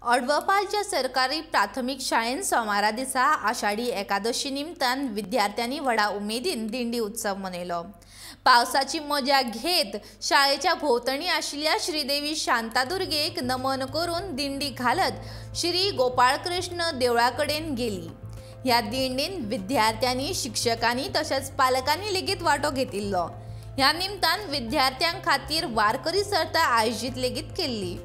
अडवपालच्या सरकारी प्राथमिक शाळेन सोमारा दिसा आषाढी एकादशी निमतान विद्यार्थ्यांनी व्हडा उमेदीन दिंडी उत्सव मनयलो। पावसाची मजा घेत शाळेच्या भोवतणी आशिल्ल्या श्रीदेवी शांतादुर्गेक नमन करून दिंडी घालत श्री गोपाळकृष्ण देवळा कडेन गेली। ह्या दिंडीन विद्यार्थ्यांनी, शिक्षकांनी तसेच पालकांनी लेगीत वांटो घेतिल्लो। ह्या निमतान विद्यार्थ्यां खातीर वारकरी सर्त आयोजीत लेगीत केल्ली।